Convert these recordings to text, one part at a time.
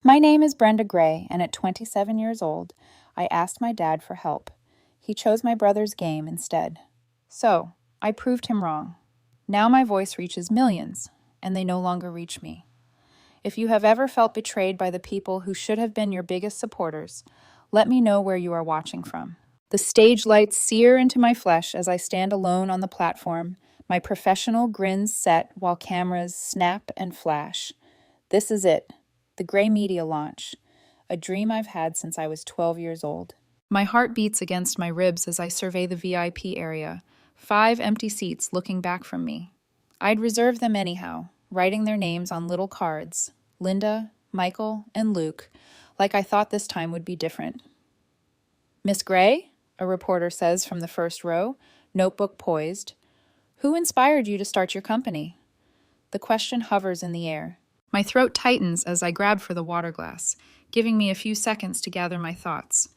My name is Brenda Gray, and at 27 years old, I asked my dad for help. He chose my brother's game instead. So, I proved him wrong. Now my voice reaches millions, and they no longer reach me. If you have ever felt betrayed by the people who should have been your biggest supporters, let me know where you are watching from. The stage lights sear into my flesh as I stand alone on the platform, my professional grins set while cameras snap and flash. This is it, the Gray Media launch, a dream I've had since I was 12 years old. My heart beats against my ribs as I survey the VIP area, 5 empty seats looking back from me. I'd reserve them anyhow, writing their names on little cards, Linda, Michael, and Luke, like I thought this time would be different. Miss Gray, a reporter says from the first row, notebook poised. Who inspired you to start your company? The question hovers in the air. My throat tightens as I grab for the water glass, giving me a few seconds to gather my thoughts.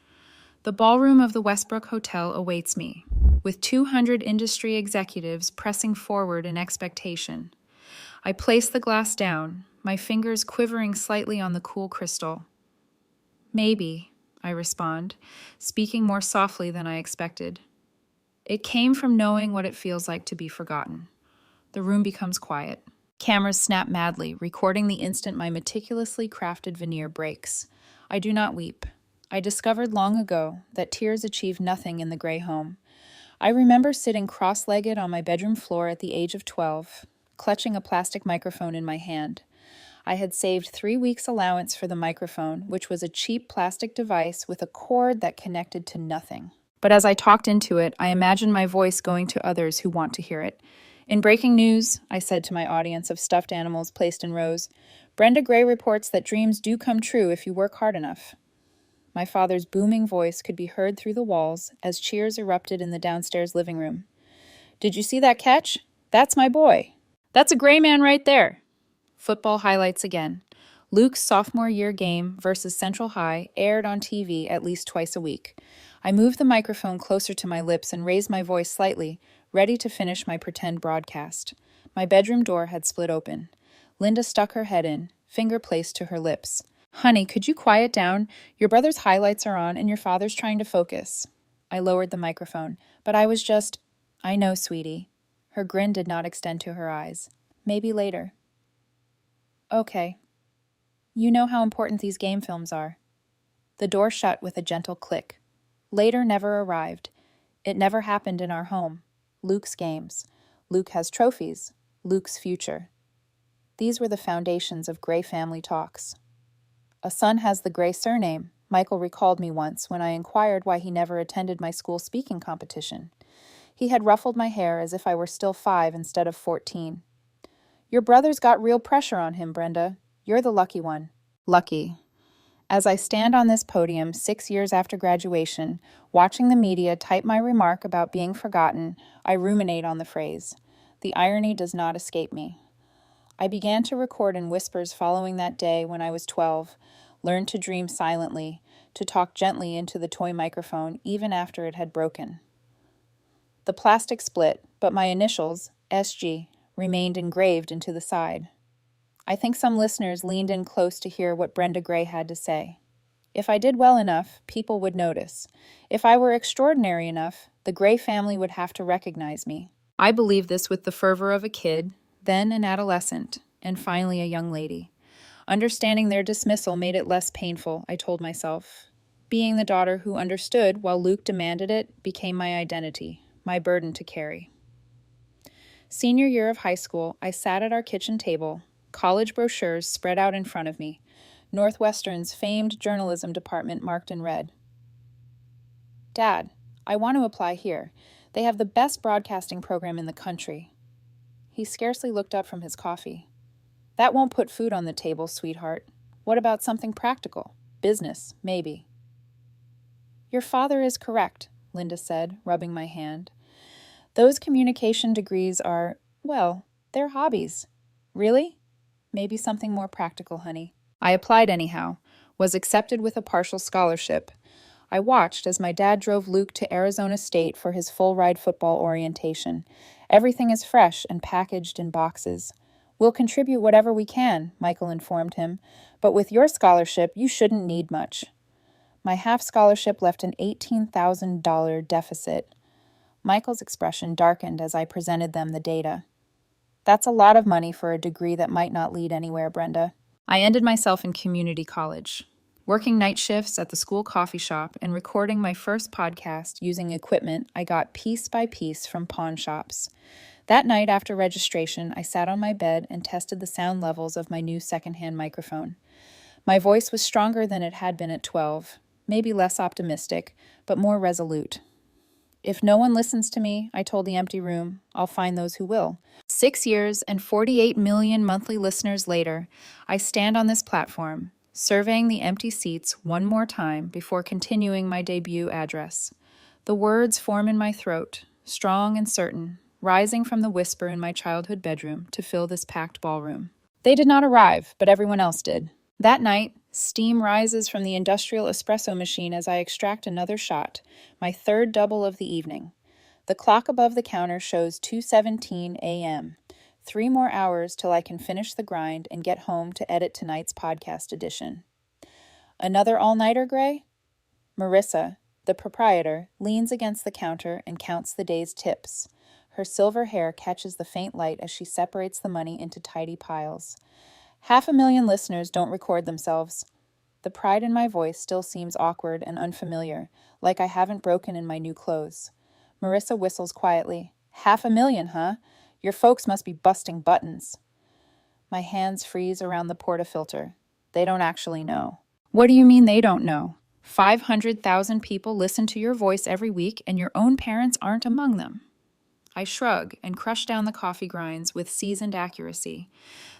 The ballroom of the Westbrook Hotel awaits me, with 200 industry executives pressing forward in expectation. I place the glass down, my fingers quivering slightly on the cool crystal. Maybe, I respond, speaking more softly than I expected. It came from knowing what it feels like to be forgotten. The room becomes quiet. Cameras snap madly, recording the instant my meticulously crafted veneer breaks. I do not weep. I discovered long ago that tears achieve nothing in the Gray home. I remember sitting cross-legged on my bedroom floor at the age of 12, clutching a plastic microphone in my hand. I had saved 3 weeks' allowance for the microphone, which was a cheap plastic device with a cord that connected to nothing. But as I talked into it, I imagined my voice going to others who want to hear it. In breaking news, I said to my audience of stuffed animals placed in rows, Brenda Gray reports that dreams do come true if you work hard enough. My father's booming voice could be heard through the walls as cheers erupted in the downstairs living room. Did you see that catch? That's my boy. That's a Gray man right there. Football highlights again. Luke's sophomore year game versus Central High aired on TV at least twice a week. I moved the microphone closer to my lips and raised my voice slightly, ready to finish my pretend broadcast. My bedroom door had split open. Linda stuck her head in, finger placed to her lips. Honey, could you quiet down? Your brother's highlights are on and your father's trying to focus. I lowered the microphone, but I was just, I know, sweetie. Her grin did not extend to her eyes. Maybe later. Okay. You know how important these game films are. The door shut with a gentle click. Later never arrived. It never happened in our home. Luke's games. Luke has trophies. Luke's future. These were the foundations of Gray family talks. A son has the Gray surname, Michael recalled me once when I inquired why he never attended my school speaking competition. He had ruffled my hair as if I were still 5 instead of 14. Your brother's got real pressure on him, Brenda. You're the lucky one. Lucky. As I stand on this podium 6 years after graduation, watching the media type my remark about being forgotten, I ruminate on the phrase. The irony does not escape me. I began to record in whispers following that day when I was 12, learned to dream silently, to talk gently into the toy microphone even after it had broken. The plastic split, but my initials, SG, remained engraved into the side. I think some listeners leaned in close to hear what Brenda Gray had to say. If I did well enough, people would notice. If I were extraordinary enough, the Gray family would have to recognize me. I believed this with the fervor of a kid, then an adolescent, and finally a young lady. Understanding their dismissal made it less painful, I told myself. Being the daughter who understood while Luke demanded it became my identity, my burden to carry. Senior year of high school, I sat at our kitchen table, college brochures spread out in front of me, Northwestern's famed journalism department marked in red. Dad, I want to apply here. They have the best broadcasting program in the country. He scarcely looked up from his coffee. That won't put food on the table, sweetheart. What about something practical? Business, maybe. Your father is correct, Linda said, rubbing my hand. Those communication degrees are, well, they're hobbies. Really? Maybe something more practical, honey. I applied anyhow, was accepted with a partial scholarship. I watched as my dad drove Luke to Arizona State for his full-ride football orientation. Everything is fresh and packaged in boxes. We'll contribute whatever we can, Michael informed him, but with your scholarship, you shouldn't need much. My half scholarship left an $18,000 deficit. Michael's expression darkened as I presented them the data. That's a lot of money for a degree that might not lead anywhere, Brenda. I ended myself in community college, working night shifts at the school coffee shop and recording my first podcast using equipment I got piece by piece from pawn shops. That night after registration, I sat on my bed and tested the sound levels of my new secondhand microphone. My voice was stronger than it had been at 12, maybe less optimistic, but more resolute. If no one listens to me, I told the empty room, I'll find those who will. 6 years and 48 million monthly listeners later, I stand on this platform, surveying the empty seats one more time before continuing my debut address. The words form in my throat, strong and certain, rising from the whisper in my childhood bedroom to fill this packed ballroom. They did not arrive, but everyone else did. That night, steam rises from the industrial espresso machine as I extract another shot, my third double of the evening. The clock above the counter shows 2:17 a.m. 3 more hours till I can finish the grind and get home to edit tonight's podcast edition. Another all-nighter, Gray? Marissa, the proprietor, leans against the counter and counts the day's tips. Her silver hair catches the faint light as she separates the money into tidy piles. 500,000 listeners don't record themselves. The pride in my voice still seems awkward and unfamiliar, like I haven't broken in my new clothes. Marissa whistles quietly. 500,000, huh? Your folks must be busting buttons. My hands freeze around the portafilter. They don't actually know. What do you mean they don't know? 500,000 people listen to your voice every week and your own parents aren't among them. I shrug and crush down the coffee grinds with seasoned accuracy.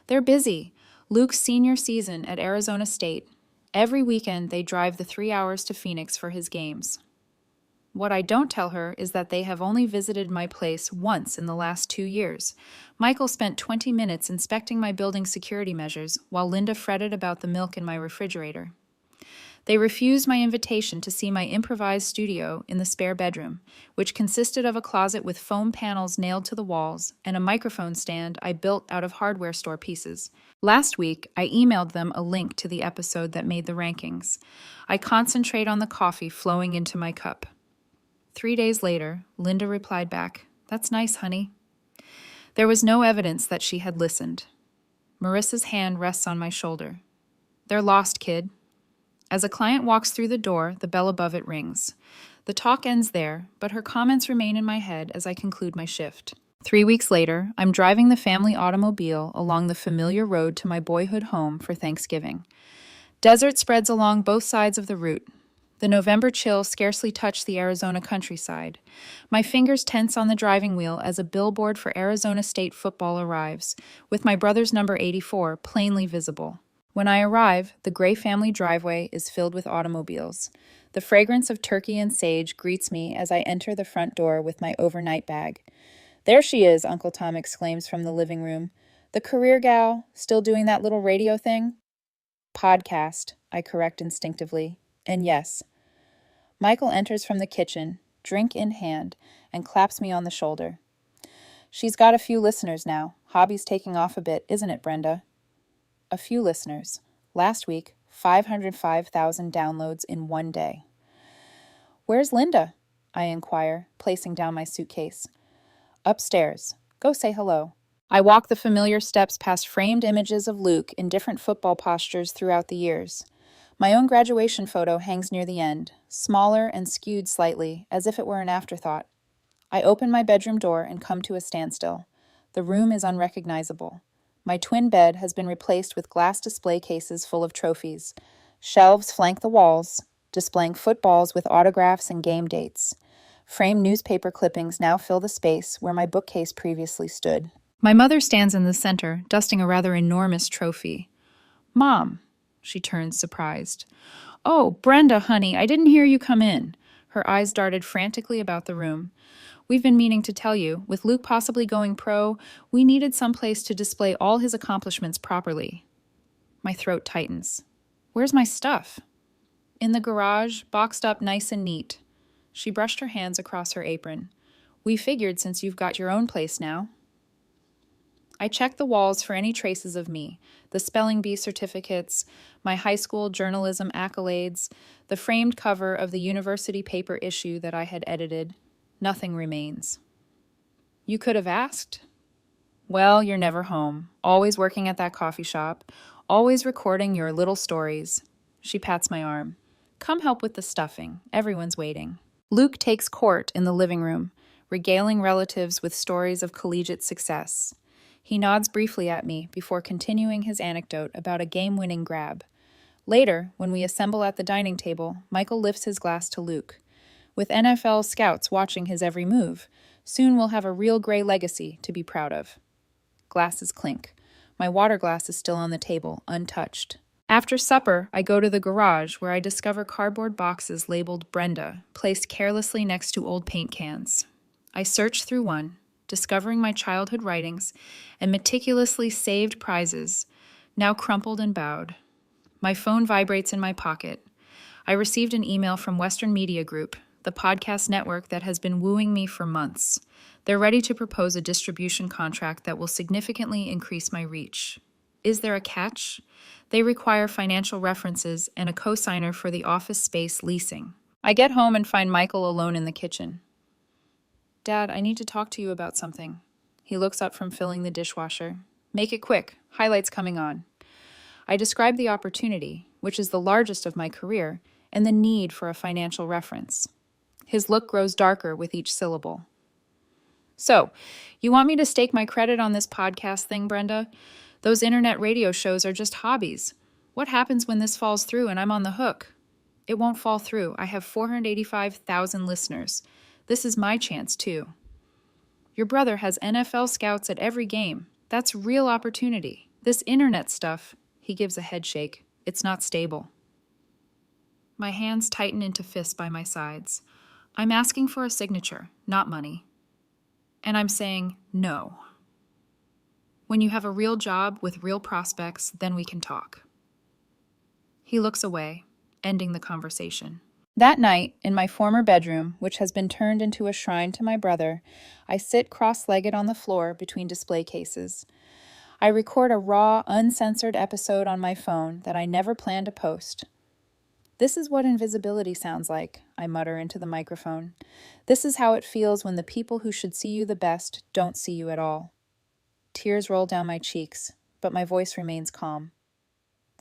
They're busy. Luke's senior season at Arizona State. Every weekend they drive the 3 hours to Phoenix for his games. What I don't tell her is that they have only visited my place once in the last 2 years. Michael spent 20 minutes inspecting my building security measures while Linda fretted about the milk in my refrigerator. They refused my invitation to see my improvised studio in the spare bedroom, which consisted of a closet with foam panels nailed to the walls and a microphone stand I built out of hardware store pieces. Last week, I emailed them a link to the episode that made the rankings. I concentrate on the coffee flowing into my cup. 3 days later, Linda replied back, "That's nice, honey." There was no evidence that she had listened. Marissa's hand rests on my shoulder. "They're lost, kid." As a client walks through the door, the bell above it rings. The talk ends there, but her comments remain in my head as I conclude my shift. 3 weeks later, I'm driving the family automobile along the familiar road to my boyhood home for Thanksgiving. Desert spreads along both sides of the route. The November chill scarcely touched the Arizona countryside. My fingers tense on the driving wheel as a billboard for Arizona State football arrives, with my brother's number 84 plainly visible. When I arrive, the Gray family driveway is filled with automobiles. The fragrance of turkey and sage greets me as I enter the front door with my overnight bag. "There she is," Uncle Tom exclaims from the living room. "The career gal, still doing that little radio thing?" "Podcast," I correct instinctively. And yes. Michael enters from the kitchen, drink in hand, and claps me on the shoulder. "She's got a few listeners now. Hobby's taking off a bit, isn't it, Brenda?" A few listeners. Last week, 505,000 downloads in one day. "Where's Linda?" I inquire, placing down my suitcase. "Upstairs. Go say hello." I walk the familiar steps past framed images of Luke in different football postures throughout the years. My own graduation photo hangs near the end, smaller and skewed slightly, as if it were an afterthought. I open my bedroom door and come to a standstill. The room is unrecognizable. My twin bed has been replaced with glass display cases full of trophies. Shelves flank the walls, displaying footballs with autographs and game dates. Framed newspaper clippings now fill the space where my bookcase previously stood. My mother stands in the center, dusting a rather enormous trophy. "Mom," she turns, surprised. "Oh, Brenda, honey, I didn't hear you come in." Her eyes darted frantically about the room. "We've been meaning to tell you, with Luke possibly going pro, we needed someplace to display all his accomplishments properly." My throat tightens. "Where's my stuff?" "In the garage, boxed up nice and neat." She brushed her hands across her apron. "We figured since you've got your own place now." I check the walls for any traces of me, the spelling bee certificates, my high school journalism accolades, the framed cover of the university paper issue that I had edited. Nothing remains. You could have asked. Well, you're never home, always working at that coffee shop, always recording your little stories. She pats my arm. Come help with the stuffing. Everyone's waiting. Luke takes court in the living room, regaling relatives with stories of collegiate success. He nods briefly at me before continuing his anecdote about a game-winning grab. Later, when we assemble at the dining table, Michael lifts his glass to Luke. With NFL scouts watching his every move, soon we'll have a real gray legacy to be proud of. Glasses clink. My water glass is still on the table, untouched. After supper, I go to the garage where I discover cardboard boxes labeled Brenda, placed carelessly next to old paint cans. I search through one, discovering my childhood writings and meticulously saved prizes, now crumpled and bowed. My phone vibrates in my pocket. I received an email from Western Media Group, the podcast network that has been wooing me for months. They're ready to propose a distribution contract that will significantly increase my reach. Is there a catch? They require financial references and a co-signer for the office space leasing. I get home and find Michael alone in the kitchen. Dad, I need to talk to you about something. He looks up from filling the dishwasher. Make it quick. Highlights coming on. I describe the opportunity, which is the largest of my career, and the need for a financial reference. His look grows darker with each syllable. So, you want me to stake my credit on this podcast thing, Brenda? Those internet radio shows are just hobbies. What happens when this falls through and I'm on the hook? It won't fall through. I have 485,000 listeners. This is my chance, too. Your brother has NFL scouts at every game. That's real opportunity. This internet stuff, he gives a head shake. It's not stable. My hands tighten into fists by my sides. I'm asking for a signature, not money. And I'm saying no. When you have a real job with real prospects, then we can talk. He looks away, ending the conversation. That night, in my former bedroom, which has been turned into a shrine to my brother, I sit cross-legged on the floor between display cases. I record a raw, uncensored episode on my phone that I never plan to post. This is what invisibility sounds like, I mutter into the microphone. This is how it feels when the people who should see you the best don't see you at all. Tears roll down my cheeks, but my voice remains calm.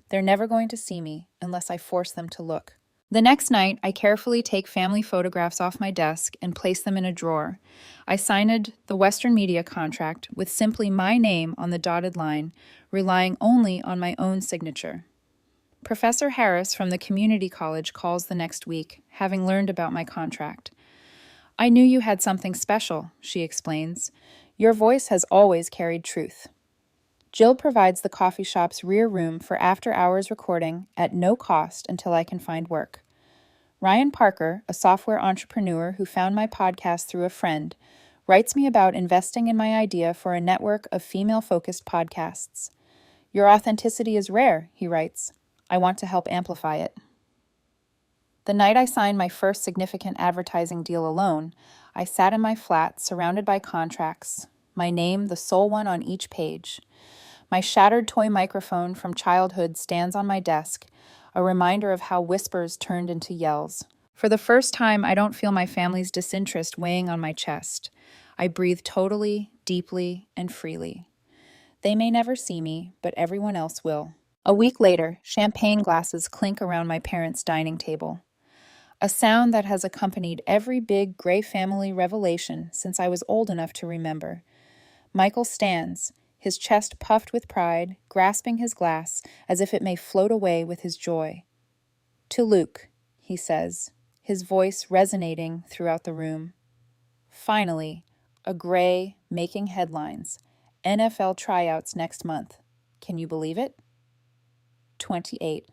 They're never going to see me unless I force them to look. The next night, I carefully take family photographs off my desk and place them in a drawer. I signed the Western Media contract with simply my name on the dotted line, relying only on my own signature. Professor Harris from the community college calls the next week, having learned about my contract. I knew you had something special, she explains. Your voice has always carried truth. Jill provides the coffee shop's rear room for after-hours recording at no cost until I can find work. Ryan Parker, a software entrepreneur who found my podcast through a friend, writes me about investing in my idea for a network of female-focused podcasts. Your authenticity is rare, he writes. I want to help amplify it. The night I signed my first significant advertising deal alone, I sat in my flat surrounded by contracts, my name the sole one on each page. My shattered toy microphone from childhood stands on my desk, a reminder of how whispers turned into yells. For the first time, I don't feel my family's disinterest weighing on my chest. I breathe totally, deeply, and freely. They may never see me, but everyone else will. A week later, champagne glasses clink around my parents' dining table. A sound that has accompanied every big Gray family revelation since I was old enough to remember. Michael stands, his chest puffed with pride, grasping his glass as if it may float away with his joy. To Luke, he says, his voice resonating throughout the room. Finally, a Gray making headlines. NFL tryouts next month. Can you believe it? 28.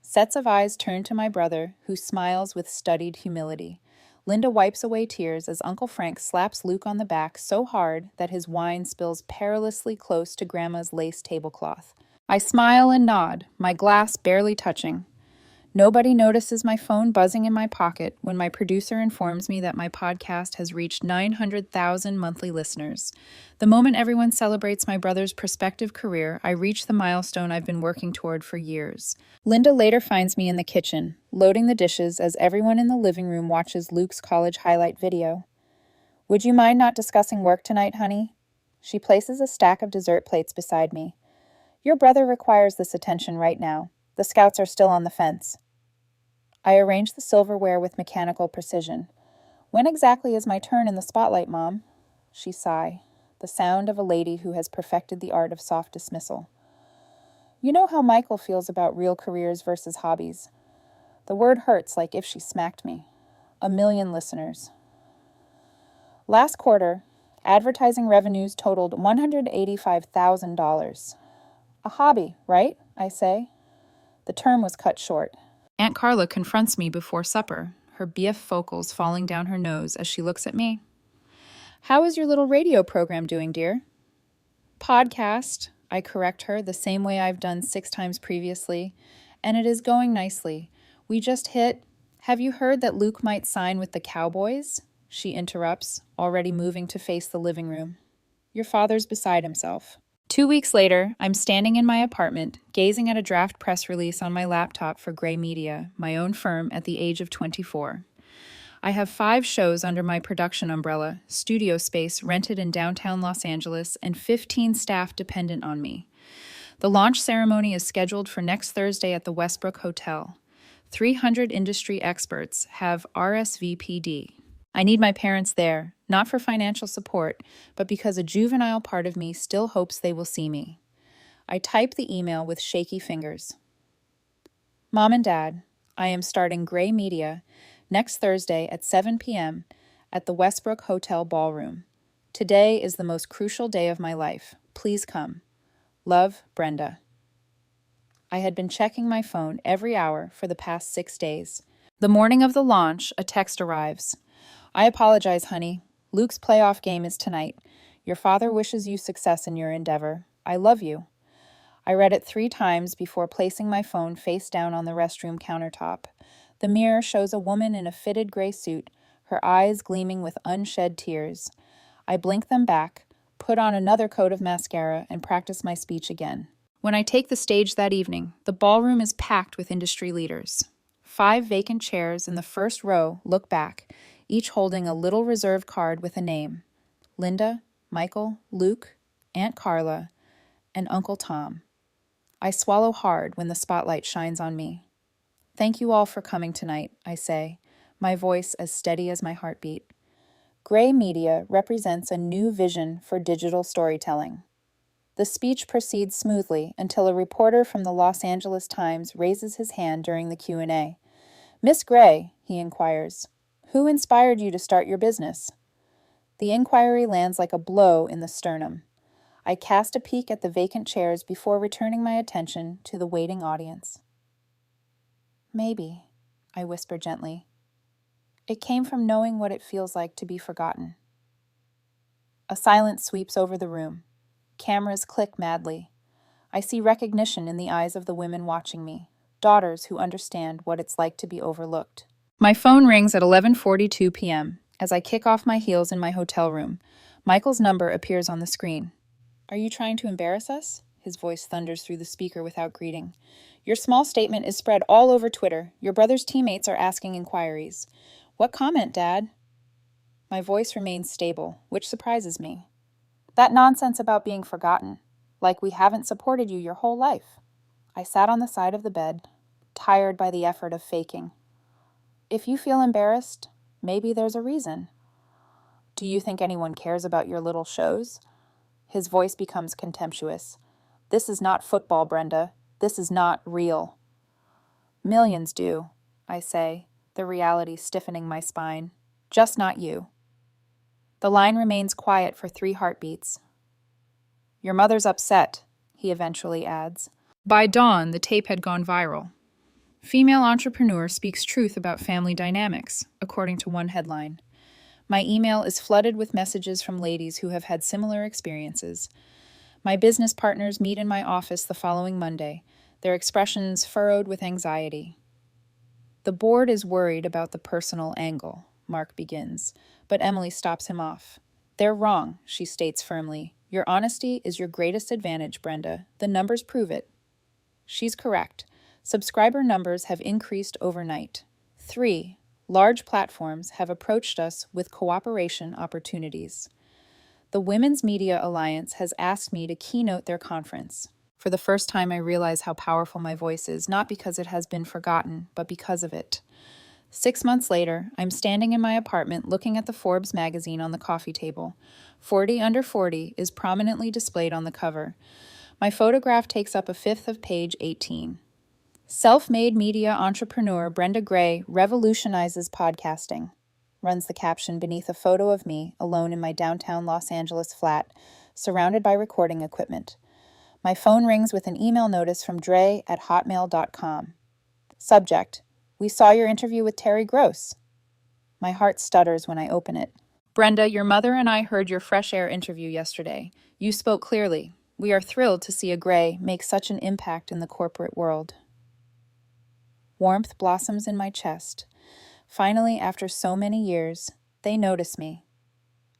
Sets of eyes turn to my brother, who smiles with studied humility. Linda wipes away tears as Uncle Frank slaps Luke on the back so hard that his wine spills perilously close to Grandma's lace tablecloth. I smile and nod, my glass barely touching. Nobody notices my phone buzzing in my pocket when my producer informs me that my podcast has reached 900,000 monthly listeners. The moment everyone celebrates my brother's prospective career, I reach the milestone I've been working toward for years. Linda later finds me in the kitchen, loading the dishes as everyone in the living room watches Luke's college highlight video. "Would you mind not discussing work tonight, honey?" She places a stack of dessert plates beside me. "Your brother requires this attention right now. The scouts are still on the fence." I arrange the silverware with mechanical precision. "When exactly is my turn in the spotlight, Mom?" She sigh, the sound of a lady who has perfected the art of soft dismissal. "You know how Michael feels about real careers versus hobbies." The word hurts like if she smacked me. 1 million listeners. Last quarter, advertising revenues totaled $185,000. "A hobby, right?" I say. The term was cut short. Aunt Carla confronts me before supper, her bifocals falling down her nose as she looks at me. "How is your little radio program doing, dear?" "Podcast," I correct her the same way I've done 6 times previously, "and it is going nicely. We just hit—" "Have you heard that Luke might sign with the Cowboys?" She interrupts, already moving to face the living room. Your father's beside himself. 2 weeks later, I'm standing in my apartment, gazing at a draft press release on my laptop for Gray Media, my own firm, at the age of 24. I have 5 shows under my production umbrella, studio space rented in downtown Los Angeles, and 15 staff dependent on me. The launch ceremony is scheduled for next Thursday at the Westbrook Hotel. 300 industry experts have RSVP'd. I need my parents there, not for financial support, but because a juvenile part of me still hopes they will see me. I type the email with shaky fingers. "Mom and Dad, I am starting Gray Media next Thursday at 7 p.m. at the Westbrook Hotel Ballroom. Today is the most crucial day of my life. Please come. Love, Brenda." I had been checking my phone every hour for the past 6 days. The morning of the launch, a text arrives. "I apologize, honey. Luke's playoff game is tonight. Your father wishes you success in your endeavor. I love you." I read it 3 times before placing my phone face down on the restroom countertop. The mirror shows a woman in a fitted gray suit, her eyes gleaming with unshed tears. I blink them back, put on another coat of mascara, and practice my speech again. When I take the stage that evening, the ballroom is packed with industry leaders. 5 vacant chairs in the first row look back, each holding a little reserve card with a name: Linda, Michael, Luke, Aunt Carla, and Uncle Tom. I swallow hard when the spotlight shines on me. "Thank you all for coming tonight," I say, my voice as steady as my heartbeat. Gray Media represents a new vision for digital storytelling. The speech proceeds smoothly until a reporter from the Los Angeles Times raises his hand during the Q&A. "Miss Gray," he inquires, "who inspired you to start your business?" The inquiry lands like a blow in the sternum. I cast a peek at the vacant chairs before returning my attention to the waiting audience. "Maybe," I whisper gently. "It came from knowing what it feels like to be forgotten." A silence sweeps over the room. Cameras click madly. I see recognition in the eyes of the women watching me, daughters who understand what it's like to be overlooked. My phone rings at 11:42 p.m. As I kick off my heels in my hotel room, Michael's number appears on the screen. "Are you trying to embarrass us?" His voice thunders through the speaker without greeting. "Your small statement is spread all over Twitter. Your brother's teammates are asking inquiries." "What comment, Dad?" My voice remains stable, which surprises me. "That nonsense about being forgotten. Like we haven't supported you your whole life." I sat on the side of the bed, tired by the effort of faking. "If you feel embarrassed, maybe there's a reason." "Do you think anyone cares about your little shows?" His voice becomes contemptuous. "This is not football, Brenda. This is not real." "Millions do," I say, the reality stiffening my spine. "Just not you." The line remains quiet for 3 heartbeats. "Your mother's upset," he eventually adds. By dawn, the tape had gone viral. "Female entrepreneur speaks truth about family dynamics," according to one headline. My email is flooded with messages from ladies who have had similar experiences. My business partners meet in my office the following Monday, their expressions furrowed with anxiety. The board is worried about the personal angle, Mark begins, but Emily stops him off. They're wrong, she states firmly. Your honesty is your greatest advantage, Brenda. The numbers prove it. She's correct. Subscriber numbers have increased overnight. 3. Large platforms have approached us with cooperation opportunities. The Women's Media Alliance has asked me to keynote their conference. For the first time, I realize how powerful my voice is, not because it has been forgotten, but because of it. 6 months later, I'm standing in my apartment looking at the Forbes magazine on the coffee table. 40 Under 40 is prominently displayed on the cover. My photograph takes up a fifth of page 18. Self-made media entrepreneur Brenda Gray revolutionizes podcasting, runs the caption beneath a photo of me alone in my downtown Los Angeles flat, surrounded by recording equipment. My phone rings with an email notice from Dre@hotmail.com. Subject: We saw your interview with Terry Gross. My heart stutters when I open it. Brenda, your mother and I heard your Fresh Air interview yesterday. You spoke clearly. We are thrilled to see a Gray make such an impact in the corporate world. Warmth blossoms in my chest. Finally, after so many years, they notice me.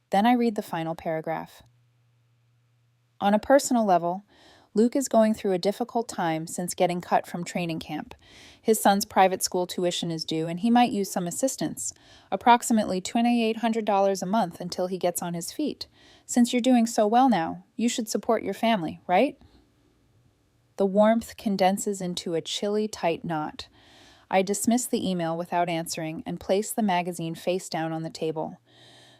Then I read the final paragraph. On a personal level, Luke is going through a difficult time since getting cut from training camp. His son's private school tuition is due, and he might use some assistance, approximately $2,800 a month until he gets on his feet. Since you're doing so well now, you should support your family, right? The warmth condenses into a chilly, tight knot. I dismiss the email without answering and place the magazine face down on the table.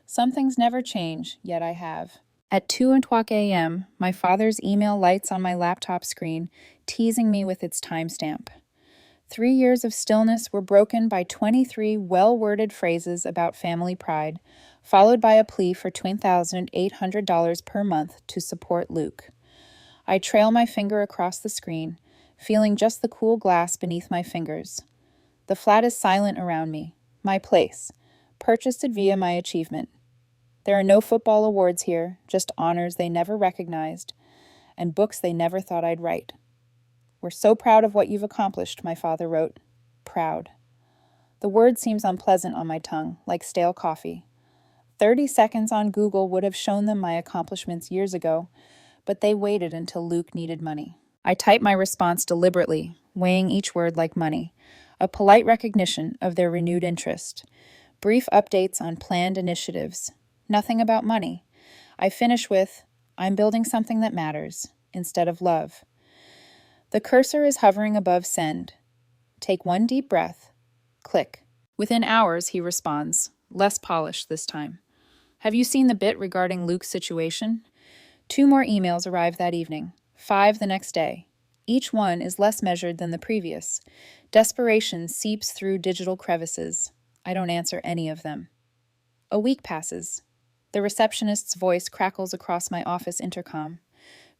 Some things never change, yet I have. At 2:00 a.m., my father's email lights on my laptop screen, teasing me with its timestamp. 3 years of stillness were broken by 23 well-worded phrases about family pride, followed by a plea for $2,800 per month to support Luke. I trail my finger across the screen, feeling just the cool glass beneath my fingers. The flat is silent around me. My place. Purchased it via my achievement. There are no football awards here, just honors they never recognized, and books they never thought I'd write. We're so proud of what you've accomplished, my father wrote. Proud. The word seems unpleasant on my tongue, like stale coffee. 30 seconds on Google would have shown them my accomplishments years ago, but they waited until Luke needed money. I type my response deliberately, weighing each word like money, a polite recognition of their renewed interest. Brief updates on planned initiatives. Nothing about money. I finish with, I'm building something that matters, instead of love. The cursor is hovering above send. Take one deep breath. Click. Within hours, he responds, less polished this time. Have you seen the bit regarding Luke's situation? 2 more emails arrive that evening, 5 the next day. Each one is less measured than the previous. Desperation seeps through digital crevices. I don't answer any of them. A week passes. The receptionist's voice crackles across my office intercom.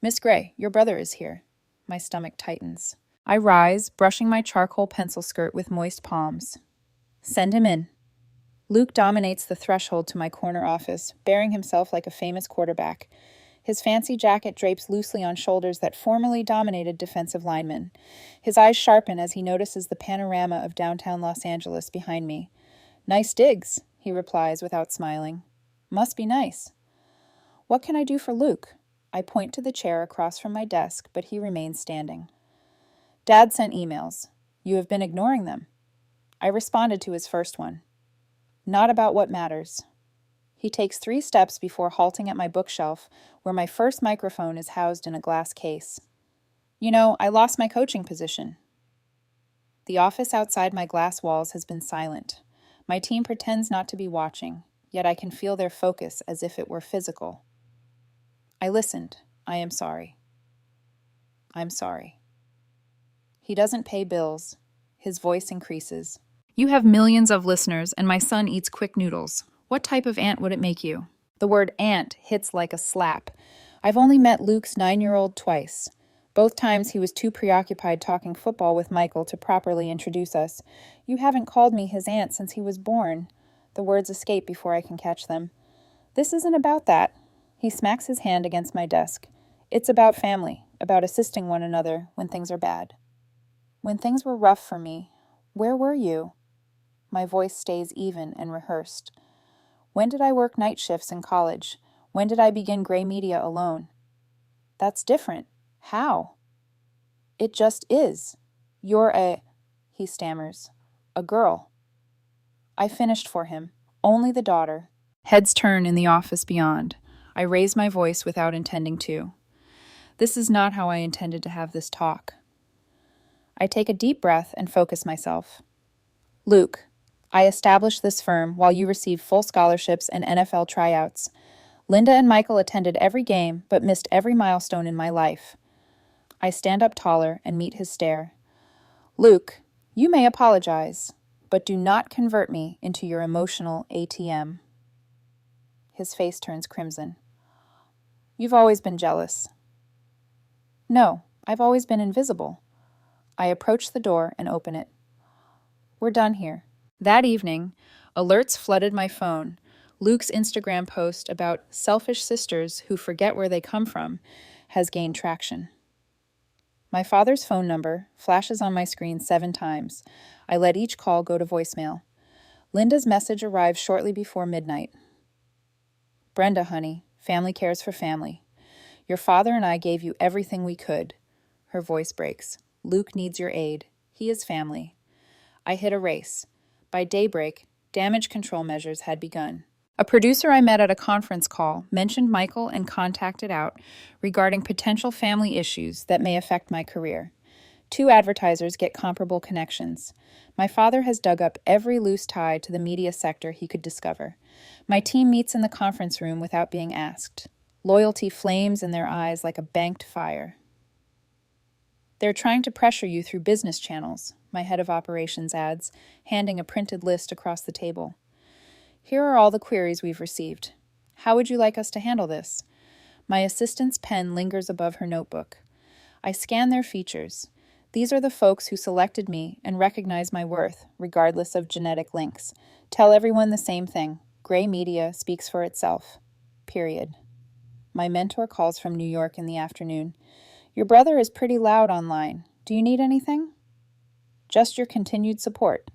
Miss Gray, your brother is here. My stomach tightens. I rise, brushing my charcoal pencil skirt with moist palms. Send him in. Luke dominates the threshold to my corner office, bearing himself like a famous quarterback. His fancy jacket drapes loosely on shoulders that formerly dominated defensive linemen. His eyes sharpen as he notices the panorama of downtown Los Angeles behind me. Nice digs, he replies without smiling. Must be nice. What can I do for Luke? I point to the chair across from my desk, but he remains standing. Dad sent emails. You have been ignoring them. I responded to his first one. Not about what matters. He takes 3 steps before halting at my bookshelf, where my first microphone is housed in a glass case. You know, I lost my coaching position. The office outside my glass walls has been silent. My team pretends not to be watching, yet I can feel their focus as if it were physical. I listened. I am sorry. I'm sorry. He doesn't pay bills. His voice increases. You have millions of listeners, and my son eats quick noodles. What type of aunt would it make you? The word aunt hits like a slap. I've only met Luke's 9-year-old twice. Both times he was too preoccupied talking football with Michael to properly introduce us. You haven't called me his aunt since he was born. The words escape before I can catch them. This isn't about that. He smacks his hand against my desk. It's about family, about assisting one another when things are bad. When things were rough for me, Where were you? My voice stays even and rehearsed. When did I work night shifts in college? When did I begin gray media alone? That's different. How? It just is. You're he stammers, a girl. I finished for him. Only the daughter. Heads turn in the office beyond. I raise my voice without intending to. This is not how I intended to have this talk. I take a deep breath and focus myself. Luke, I established this firm while you received full scholarships and NFL tryouts. Linda and Michael attended every game but missed every milestone in my life. I stand up taller and meet his stare. Luke, you may apologize, but do not convert me into your emotional ATM. His face turns crimson. You've always been jealous. No, I've always been invisible. I approach the door and open it. We're done here. That evening, alerts flooded my phone. Luke's Instagram post about selfish sisters who forget where they come from has gained traction. My father's phone number flashes on my screen 7 times. I let each call go to voicemail. Linda's message arrives shortly before midnight. Brenda, honey, family cares for family. Your father and I gave you everything we could. Her voice breaks. Luke needs your aid. He is family. I hit erase. By daybreak, damage control measures had begun. A producer I met at a conference call mentioned Michael and contacted out regarding potential family issues that may affect my career. 2 advertisers get comparable connections. My father has dug up every loose tie to the media sector he could discover. My team meets in the conference room without being asked. Loyalty flames in their eyes like a banked fire. They're trying to pressure you through business channels, my head of operations adds, handing a printed list across the table. Here are all the queries we've received. How would you like us to handle this? My assistant's pen lingers above her notebook. I scan their features. These are the folks who selected me and recognize my worth, regardless of genetic links. Tell everyone the same thing. Gray media speaks for itself. Period. My mentor calls from New York in the afternoon. Your brother is pretty loud online. Do you need anything? Just your continued support.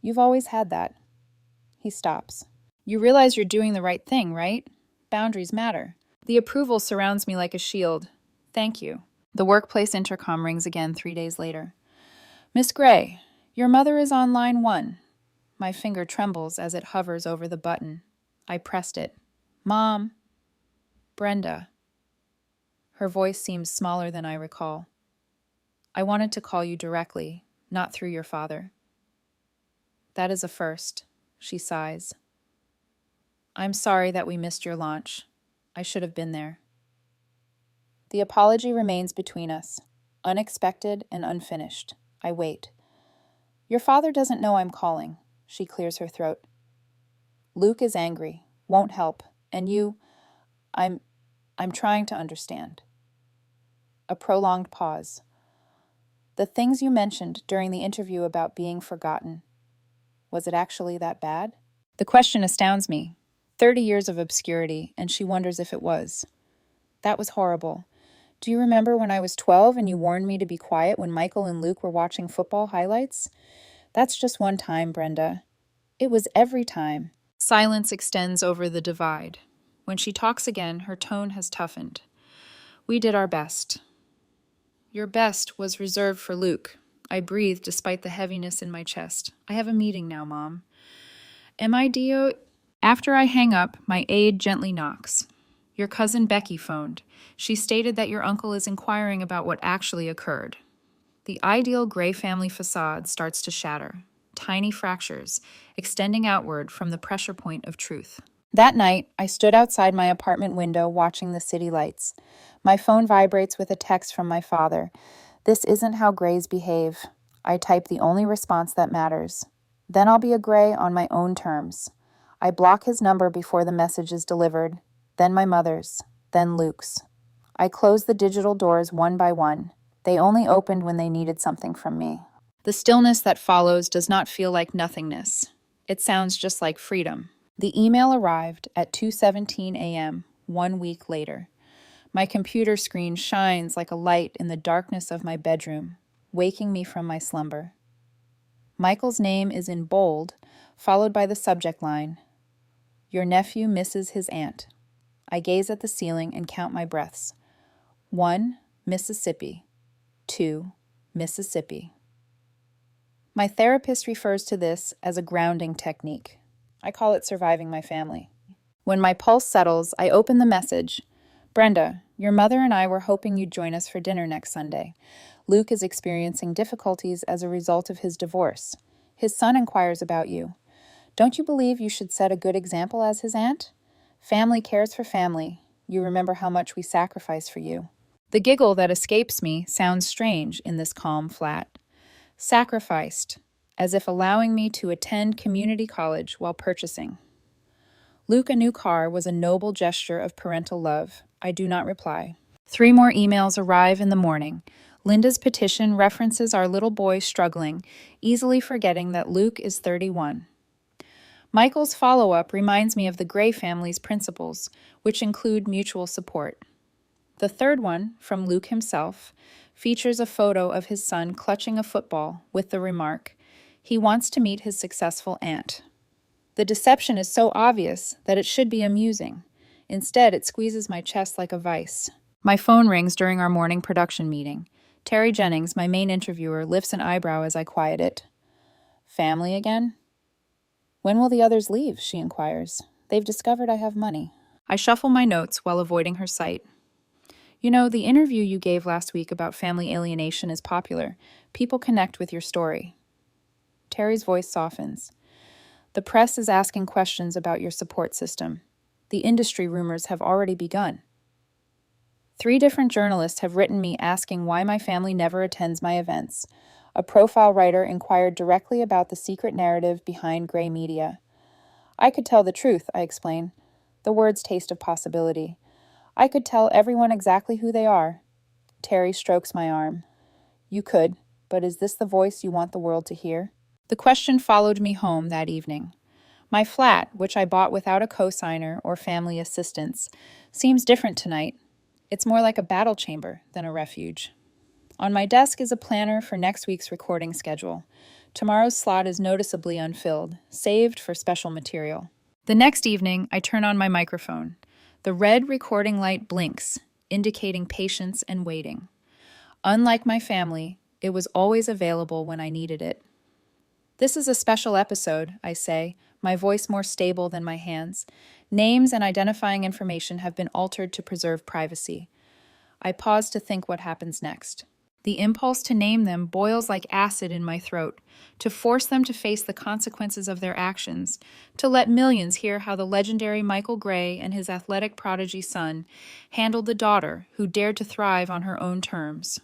You've always had that. He stops. You realize you're doing the right thing, right? Boundaries matter. The approval surrounds me like a shield. Thank you. The workplace intercom rings again 3 days later. Miss Gray, your mother is on line 1. My finger trembles as it hovers over the button. I pressed it. Mom. Brenda. Her voice seems smaller than I recall. I wanted to call you directly, not through your father. That is a first. She sighs. I'm sorry that we missed your launch. I should have been there. The apology remains between us, unexpected and unfinished. I wait. Your father doesn't know I'm calling. She clears her throat. Luke is angry, won't help, and I'm trying to understand. A prolonged pause. The things you mentioned during the interview about being forgotten. Was it actually that bad? The question astounds me. 30 years of obscurity, and she wonders if it was. That was horrible. Do you remember when I was 12 and you warned me to be quiet when Michael and Luke were watching football highlights? That's just one time, Brenda. It was every time. Silence extends over the divide. When she talks again, her tone has toughened. We did our best. Your best was reserved for Luke. I breathe despite the heaviness in my chest. I have a meeting now, Mom. Am I Dio? After I hang up, my aide gently knocks. Your cousin Becky phoned. She stated that your uncle is inquiring about what actually occurred. The ideal Gray family facade starts to shatter, tiny fractures, extending outward from the pressure point of truth. That night, I stood outside my apartment window watching the city lights. My phone vibrates with a text from my father. This isn't how Grays behave. I type the only response that matters. Then I'll be a Gray on my own terms. I block his number before the message is delivered, then my mother's, then Luke's. I close the digital doors one by one. They only opened when they needed something from me. The stillness that follows does not feel like nothingness. It sounds just like freedom. The email arrived at 2:17 a.m., 1 week later. My computer screen shines like a light in the darkness of my bedroom, waking me from my slumber. Michael's name is in bold, followed by the subject line, "Your nephew misses his aunt." I gaze at the ceiling and count my breaths. 1, Mississippi. 2, Mississippi. My therapist refers to this as a grounding technique. I call it surviving my family. When my pulse settles, I open the message. "Brenda, your mother and I were hoping you'd join us for dinner next Sunday. Luke is experiencing difficulties as a result of his divorce. His son inquires about you. Don't you believe you should set a good example as his aunt? Family cares for family. You remember how much we sacrifice for you." The giggle that escapes me sounds strange in this calm flat. Sacrificed, as if allowing me to attend community college while purchasing. Luke a new car was a noble gesture of parental love. I do not reply. 3 more emails arrive in the morning. Linda's petition references our little boy struggling, easily forgetting that Luke is 31. Michael's follow-up reminds me of the Gray family's principles, which include mutual support. The third one, from Luke himself, features a photo of his son clutching a football with the remark, "He wants to meet his successful aunt." The deception is so obvious that it should be amusing. Instead, it squeezes my chest like a vice. My phone rings during our morning production meeting. Terry Jennings, my main interviewer, lifts an eyebrow as I quiet it. "Family again?" "When will the others leave?" she inquires. "They've discovered I have money." I shuffle my notes while avoiding her sight. "You know, the interview you gave last week about family alienation is popular. People connect with your story." Terry's voice softens. "The press is asking questions about your support system. The industry rumors have already begun. 3 different journalists have written me asking why my family never attends my events. A profile writer inquired directly about the secret narrative behind Gray Media. I could tell the truth," I explain. The words taste of possibility. "I could tell everyone exactly who they are." Terry strokes my arm. "You could, but is this the voice you want the world to hear?" The question followed me home that evening. My flat, which I bought without a cosigner or family assistance, seems different tonight. It's more like a battle chamber than a refuge. On my desk is a planner for next week's recording schedule. Tomorrow's slot is noticeably unfilled, saved for special material. The next evening, I turn on my microphone. The red recording light blinks, indicating patience and waiting. Unlike my family, it was always available when I needed it. "This is a special episode," I say, my voice more stable than my hands. Names and identifying information have been altered to preserve privacy. I pause to think what happens next. The impulse to name them boils like acid in my throat, to force them to face the consequences of their actions, to let millions hear how the legendary Michael Gray and his athletic prodigy son handled the daughter who dared to thrive on her own terms.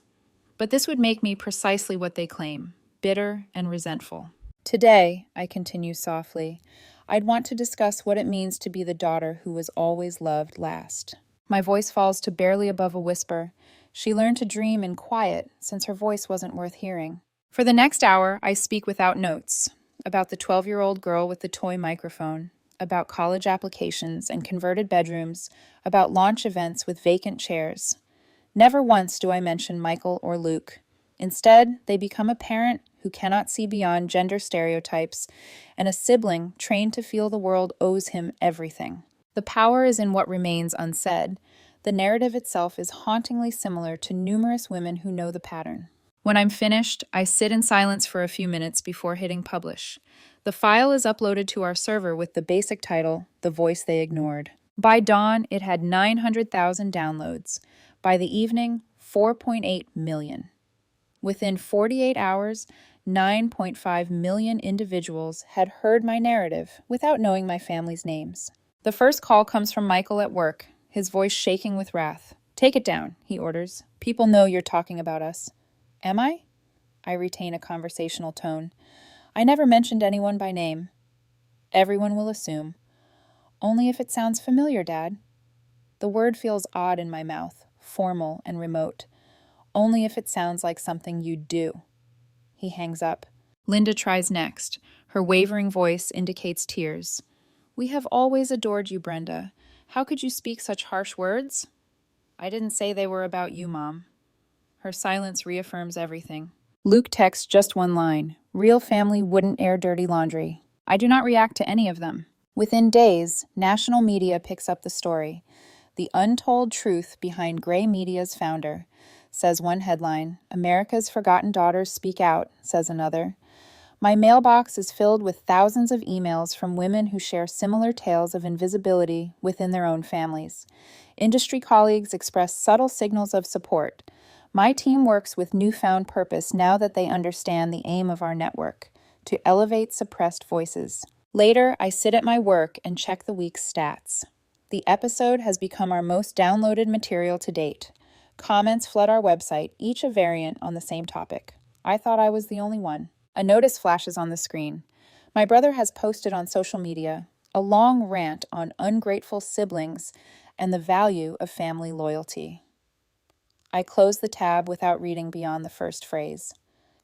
But this would make me precisely what they claim, bitter and resentful. Today, I continue softly, I'd want to discuss what it means to be the daughter who was always loved last. My voice falls to barely above a whisper. She learned to dream in quiet, since her voice wasn't worth hearing. For the next hour, I speak without notes, about the 12-year-old girl with the toy microphone, about college applications and converted bedrooms, about launch events with vacant chairs. Never once do I mention Michael or Luke. Instead, they become a parent who cannot see beyond gender stereotypes, and a sibling trained to feel the world owes him everything. The power is in what remains unsaid. The narrative itself is hauntingly similar to numerous women who know the pattern. When I'm finished, I sit in silence for a few minutes before hitting publish. The file is uploaded to our server with the basic title, "The Voice They Ignored." By dawn, it had 900,000 downloads. By the evening, 4.8 million. Within 48 hours, 9.5 million individuals had heard my narrative without knowing my family's names. The first call comes from Michael at work, his voice shaking with wrath. "Take it down," he orders. "People know you're talking about us." "Am I?" I retain a conversational tone. "I never mentioned anyone by name." "Everyone will assume." "Only if it sounds familiar, Dad." The word feels odd in my mouth, formal and remote. "Only if it sounds like something you'd do." He hangs up. Linda tries next. Her wavering voice indicates tears. "We have always adored you, Brenda. How could you speak such harsh words?" "I didn't say they were about you, Mom." Her silence reaffirms everything. Luke texts just one line. Real family wouldn't air dirty laundry. I do not react to any of them. Within days, national media picks up the story. The untold truth behind Gray Media's founder, says one headline. America's Forgotten Daughters Speak Out, says another. My mailbox is filled with thousands of emails from women who share similar tales of invisibility within their own families. Industry colleagues express subtle signals of support. My team works with newfound purpose now that they understand the aim of our network, to elevate suppressed voices. Later, I sit at my work and check the week's stats. The episode has become our most downloaded material to date. Comments flood our website, each a variant on the same topic. I thought I was the only one. A notice flashes on the screen. My brother has posted on social media a long rant on ungrateful siblings and the value of family loyalty. I close the tab without reading beyond the first phrase.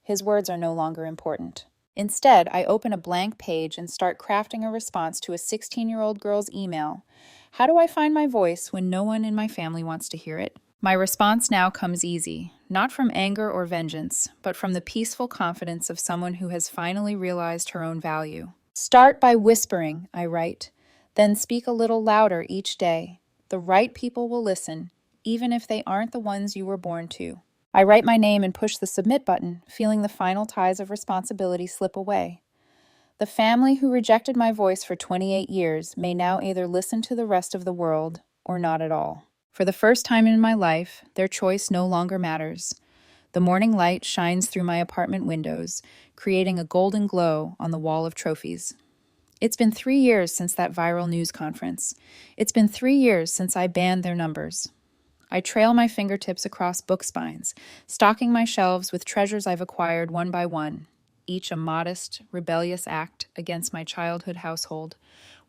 His words are no longer important. Instead, I open a blank page and start crafting a response to a 16-year-old girl's email. How do I find my voice when no one in my family wants to hear it? My response now comes easy, not from anger or vengeance, but from the peaceful confidence of someone who has finally realized her own value. Start by whispering, I write, then speak a little louder each day. The right people will listen, even if they aren't the ones you were born to. I write my name and push the submit button, feeling the final ties of responsibility slip away. The family who rejected my voice for 28 years may now either listen to the rest of the world or not at all. For the first time in my life, their choice no longer matters. The morning light shines through my apartment windows, creating a golden glow on the wall of trophies. It's been 3 years since that viral news conference. It's been 3 years since I banned their numbers. I trail my fingertips across book spines, stocking my shelves with treasures I've acquired one by one, each a modest, rebellious act against my childhood household,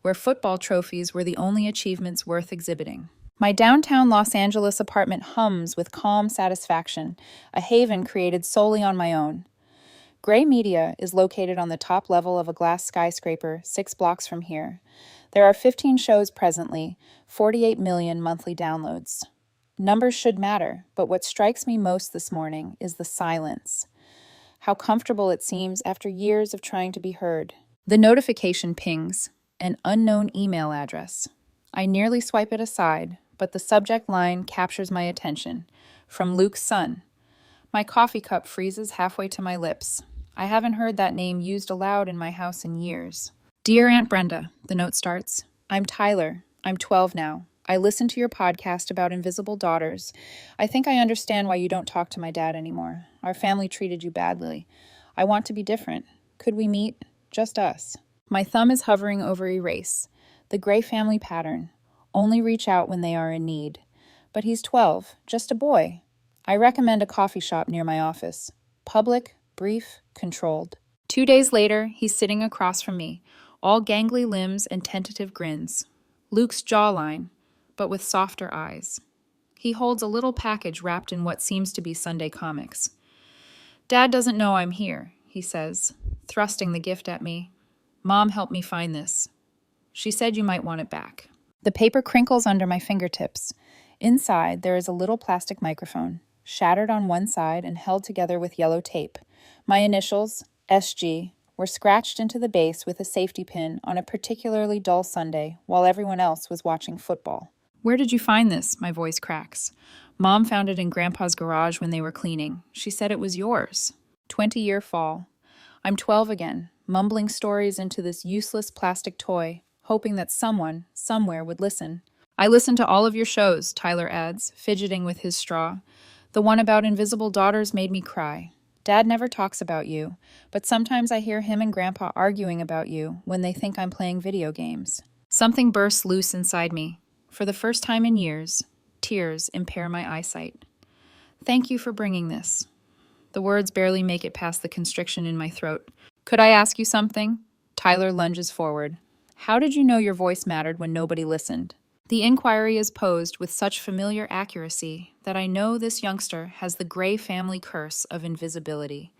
where football trophies were the only achievements worth exhibiting. My downtown Los Angeles apartment hums with calm satisfaction, a haven created solely on my own. Gray Media is located on the top level of a glass skyscraper 6 blocks from here. There are 15 shows presently, 48 million monthly downloads. Numbers should matter, but what strikes me most this morning is the silence. How comfortable it seems after years of trying to be heard. The notification pings, an unknown email address. I nearly swipe it aside, but the subject line captures my attention. From Luke's son. My coffee cup freezes halfway to my lips. I haven't heard that name used aloud in my house in years. Dear Aunt Brenda, the note starts. I'm Tyler. I'm 12 now. I listened to your podcast about invisible daughters. I think I understand why you don't talk to my dad anymore. Our family treated you badly. I want to be different. Could we meet? Just us. My thumb is hovering over erase. The Gray family pattern. Only reach out when they are in need. But he's 12, just a boy. I recommend a coffee shop near my office. Public, brief, controlled. 2 days later, he's sitting across from me, all gangly limbs and tentative grins. Luke's jawline, but with softer eyes. He holds a little package wrapped in what seems to be Sunday comics. Dad doesn't know I'm here, he says, thrusting the gift at me. Mom helped me find this. She said you might want it back. The paper crinkles under my fingertips. Inside, there is a little plastic microphone, shattered on one side and held together with yellow tape. My initials, SG, were scratched into the base with a safety pin on a particularly dull Sunday while everyone else was watching football. Where did you find this? My voice cracks. Mom found it in Grandpa's garage when they were cleaning. She said it was yours. 20-year fall. I'm 12 again, mumbling stories into this useless plastic toy, hoping that someone, somewhere, would listen. I listen to all of your shows, Tyler adds, fidgeting with his straw. The one about invisible daughters made me cry. Dad never talks about you, but sometimes I hear him and Grandpa arguing about you when they think I'm playing video games. Something bursts loose inside me. For the first time in years, tears impair my eyesight. Thank you for bringing this. The words barely make it past the constriction in my throat. Could I ask you something? Tyler lunges forward. How did you know your voice mattered when nobody listened? The inquiry is posed with such familiar accuracy that I know this youngster has the Gray family curse of invisibility.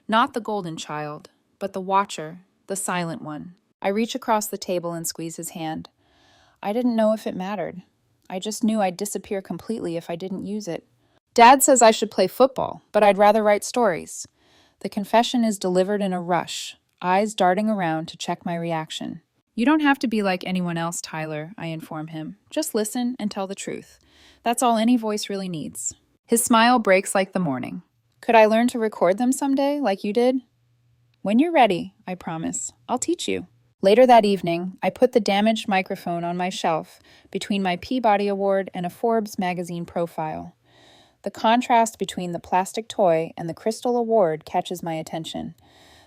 Not the golden child, but the watcher, the silent one. I reach across the table and squeeze his hand. I didn't know if it mattered. I just knew I'd disappear completely if I didn't use it. Dad says I should play football, but I'd rather write stories. The confession is delivered in a rush, eyes darting around to check my reaction. You don't have to be like anyone else, Tyler, I inform him. Just listen and tell the truth. That's all any voice really needs. His smile breaks like the morning. Could I learn to record them someday, like you did? When you're ready, I promise. I'll teach you. Later that evening, I put the damaged microphone on my shelf between my Peabody Award and a Forbes magazine profile. The contrast between the plastic toy and the crystal award catches my attention.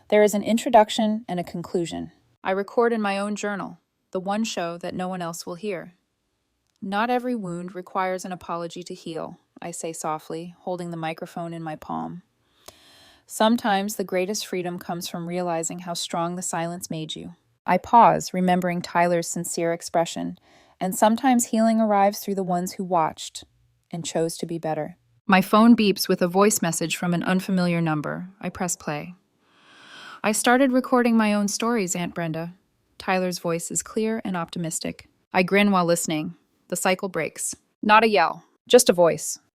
There is an introduction and a conclusion. I record in my own journal, the one show that no one else will hear. Not every wound requires an apology to heal, I say softly, holding the microphone in my palm. Sometimes the greatest freedom comes from realizing how strong the silence made you. I pause, remembering Tyler's sincere expression, and sometimes healing arrives through the ones who watched and chose to be better. My phone beeps with a voice message from an unfamiliar number. I press play. I started recording my own stories, Aunt Brenda. Tyler's voice is clear and optimistic. I grin while listening. The cycle breaks. Not a yell, just a voice.